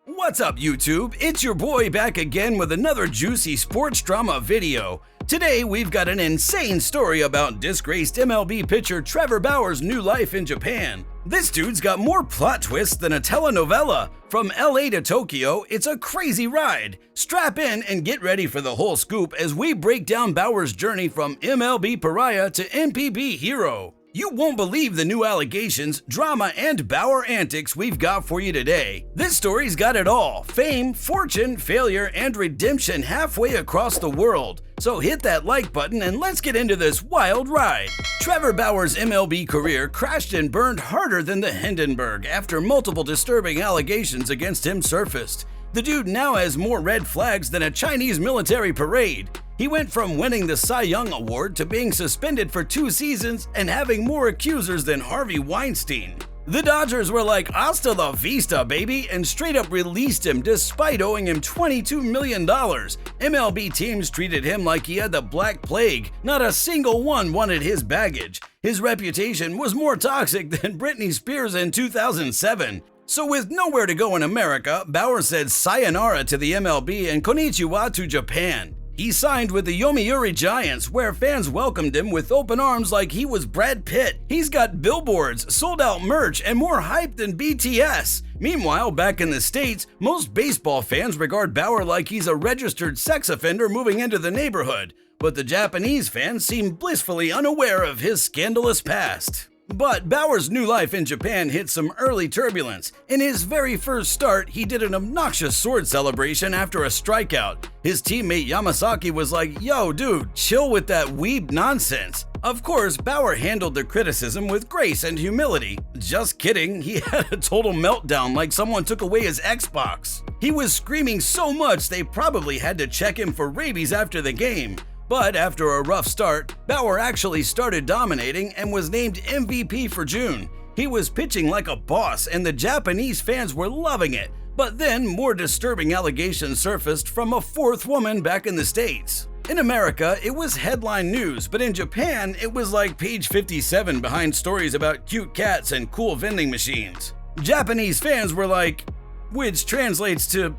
What's up, YouTube? It's your boy back again with another juicy sports drama video. Today, we've got an insane story about disgraced MLB pitcher Trevor Bauer's new life in Japan. This dude's got more plot twists than a telenovela. From LA to Tokyo, it's a crazy ride. Strap in and get ready for the whole scoop as we break down Bauer's journey from MLB pariah to NPB hero. You won't believe the new allegations, drama, and Bauer antics we've got for you today. This story's got it all: fame, fortune, failure, and redemption halfway across the world. So hit that like button and let's get into this wild ride. Trevor Bauer's MLB career crashed and burned harder than the Hindenburg after multiple disturbing allegations against him surfaced. The dude now has more red flags than a Chinese military parade. He went from winning the Cy Young Award to being suspended for 2 seasons and having more accusers than Harvey Weinstein. The Dodgers were like, "Hasta la vista, baby," and straight up released him despite owing him $22 million. MLB teams treated him like he had the Black Plague. Not a single one wanted his baggage. His reputation was more toxic than Britney Spears in 2007. So with nowhere to go in America, Bauer said sayonara to the MLB and konnichiwa to Japan. He signed with the Yomiuri Giants, where fans welcomed him with open arms like he was Brad Pitt. He's got billboards, sold-out merch, and more hype than BTS. Meanwhile, back in the States, most baseball fans regard Bauer like he's a registered sex offender moving into the neighborhood. But the Japanese fans seem blissfully unaware of his scandalous past. But Bauer's new life in Japan hit some early turbulence. In his very first start, he did an obnoxious sword celebration after a strikeout. His teammate Yamasaki was like, "Yo, dude, chill with that weeb nonsense." Of course, Bauer handled the criticism with grace and humility. Just kidding, he had a total meltdown like someone took away his Xbox. He was screaming so much they probably had to check him for rabies after the game. But after a rough start, Bauer actually started dominating and was named MVP for June. He was pitching like a boss and the Japanese fans were loving it. But then more disturbing allegations surfaced from a 4th woman back in the States. In America, it was headline news, but in Japan, it was like page 57 behind stories about cute cats and cool vending machines. Japanese fans were like, which translates to,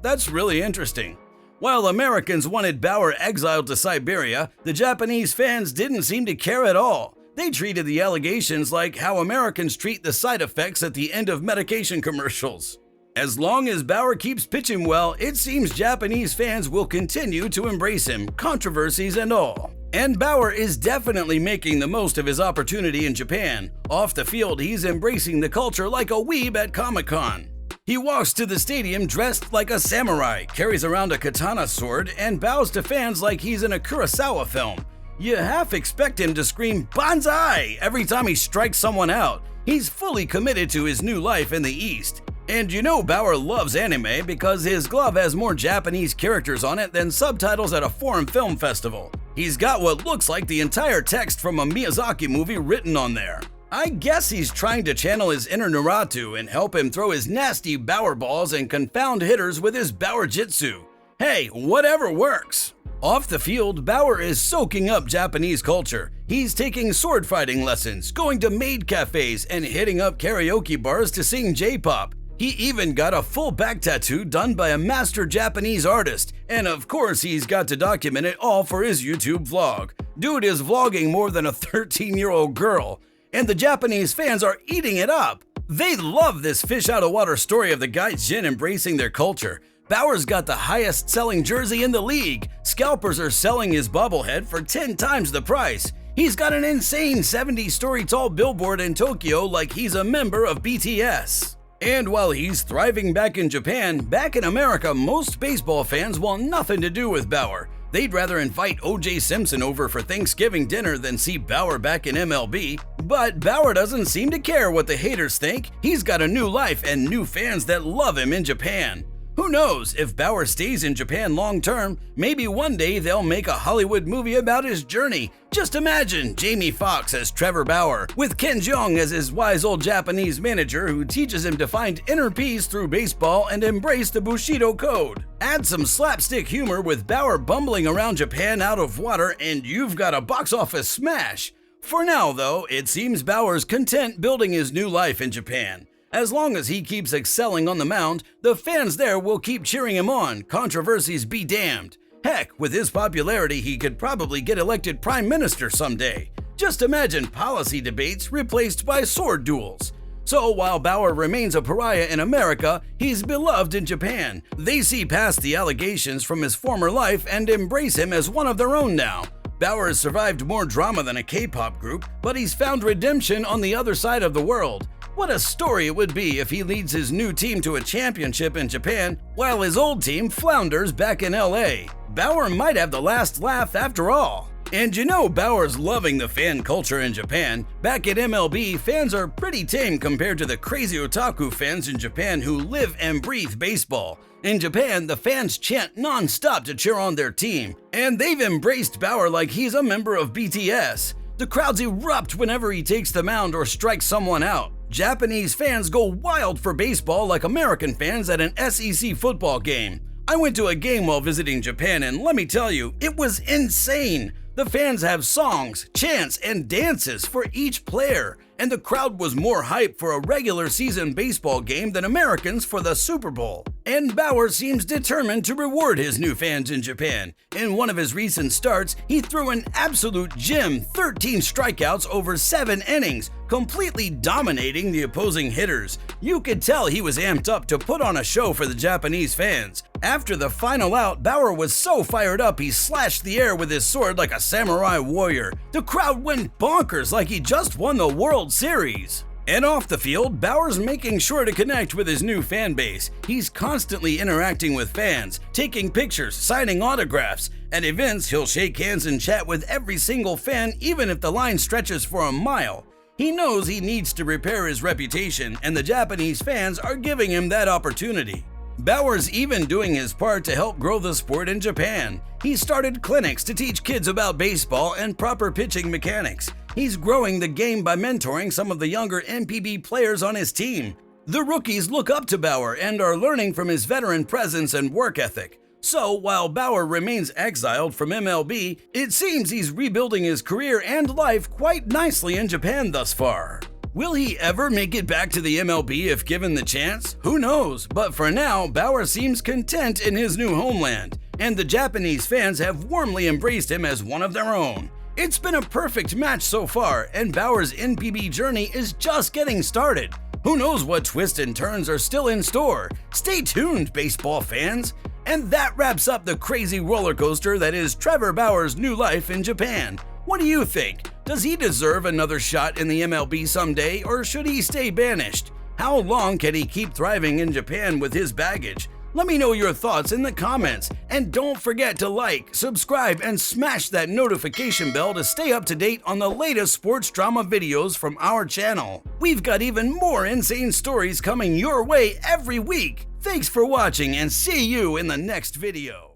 that's really interesting. While Americans wanted Bauer exiled to Siberia, the Japanese fans didn't seem to care at all. They treated the allegations like how Americans treat the side effects at the end of medication commercials. As long as Bauer keeps pitching well, it seems Japanese fans will continue to embrace him, controversies and all. And Bauer is definitely making the most of his opportunity in Japan. Off the field, he's embracing the culture like a weeb at Comic-Con. He walks to the stadium dressed like a samurai, carries around a katana sword, and bows to fans like he's in a Kurosawa film. You half expect him to scream "Banzai" every time he strikes someone out. He's fully committed to his new life in the East. And you know Bauer loves anime because his glove has more Japanese characters on it than subtitles at a foreign film festival. He's got what looks like the entire text from a Miyazaki movie written on there. I guess he's trying to channel his inner Naruto and help him throw his nasty Bauer balls and confound hitters with his Bauer Jitsu. Hey, whatever works. Off the field, Bauer is soaking up Japanese culture. He's taking sword fighting lessons, going to maid cafes, and hitting up karaoke bars to sing J-pop. He even got a full back tattoo done by a master Japanese artist, and of course he's got to document it all for his YouTube vlog. Dude is vlogging more than a 13-year-old girl. And the Japanese fans are eating it up. They love this fish out of water story of the gaijin embracing their culture. Bauer's got the highest selling jersey in the league. Scalpers are selling his bobblehead for 10 times the price. He's got an insane 70-story tall billboard in Tokyo like he's a member of BTS. And while he's thriving back in Japan, back in America, most baseball fans want nothing to do with Bauer. They'd rather invite O.J. Simpson over for Thanksgiving dinner than see Bauer back in MLB. But Bauer doesn't seem to care what the haters think. He's got a new life and new fans that love him in Japan. Who knows, if Bauer stays in Japan long term, maybe one day they'll make a Hollywood movie about his journey. Just imagine Jamie Foxx as Trevor Bauer, with Ken Jeong as his wise old Japanese manager who teaches him to find inner peace through baseball and embrace the Bushido code. Add some slapstick humor with Bauer bumbling around Japan out of water and you've got a box office smash. For now though, it seems Bauer's content building his new life in Japan. As long as he keeps excelling on the mound, the fans there will keep cheering him on, controversies be damned. Heck, with his popularity, he could probably get elected prime minister someday. Just imagine policy debates replaced by sword duels. So while Bauer remains a pariah in America, he's beloved in Japan. They see past the allegations from his former life and embrace him as one of their own now. Bauer has survived more drama than a K-pop group, but he's found redemption on the other side of the world. What a story it would be if he leads his new team to a championship in Japan while his old team flounders back in LA. Bauer might have the last laugh after all. And you know Bauer's loving the fan culture in Japan. Back at MLB, fans are pretty tame compared to the crazy otaku fans in Japan who live and breathe baseball. In Japan, the fans chant non-stop to cheer on their team, and they've embraced Bauer like he's a member of BTS. The crowds erupt whenever he takes the mound or strikes someone out. Japanese fans go wild for baseball like American fans at an SEC football game. I went to a game while visiting Japan, and let me tell you, it was insane. The fans have songs, chants, and dances for each player, and the crowd was more hyped for a regular season baseball game than Americans for the Super Bowl. And Bauer seems determined to reward his new fans in Japan. In one of his recent starts, he threw an absolute gem, 13 strikeouts over 7 innings, completely dominating the opposing hitters. You could tell he was amped up to put on a show for the Japanese fans. After the final out, Bauer was so fired up he slashed the air with his sword like a samurai warrior. The crowd went bonkers like he just won the World Series. And off the field, Bauer's making sure to connect with his new fan base. He's constantly interacting with fans, taking pictures, signing autographs. At events, he'll shake hands and chat with every single fan even if the line stretches for a mile. He knows he needs to repair his reputation, and the Japanese fans are giving him that opportunity. Bauer's even doing his part to help grow the sport in Japan. He started clinics to teach kids about baseball and proper pitching mechanics. He's growing the game by mentoring some of the younger MPB players on his team. The rookies look up to Bauer and are learning from his veteran presence and work ethic. So, while Bauer remains exiled from MLB, it seems he's rebuilding his career and life quite nicely in Japan thus far. Will he ever make it back to the MLB if given the chance? Who knows, but for now, Bauer seems content in his new homeland, and the Japanese fans have warmly embraced him as one of their own. It's been a perfect match so far, and Bauer's NPB journey is just getting started. Who knows what twists and turns are still in store? Stay tuned, baseball fans! And that wraps up the crazy roller coaster that is Trevor Bauer's new life in Japan. What do you think? Does he deserve another shot in the MLB someday, or should he stay banished? How long can he keep thriving in Japan with his baggage? Let me know your thoughts in the comments, and don't forget to like, subscribe, and smash that notification bell to stay up to date on the latest sports drama videos from our channel. We've got even more insane stories coming your way every week. Thanks for watching, and see you in the next video.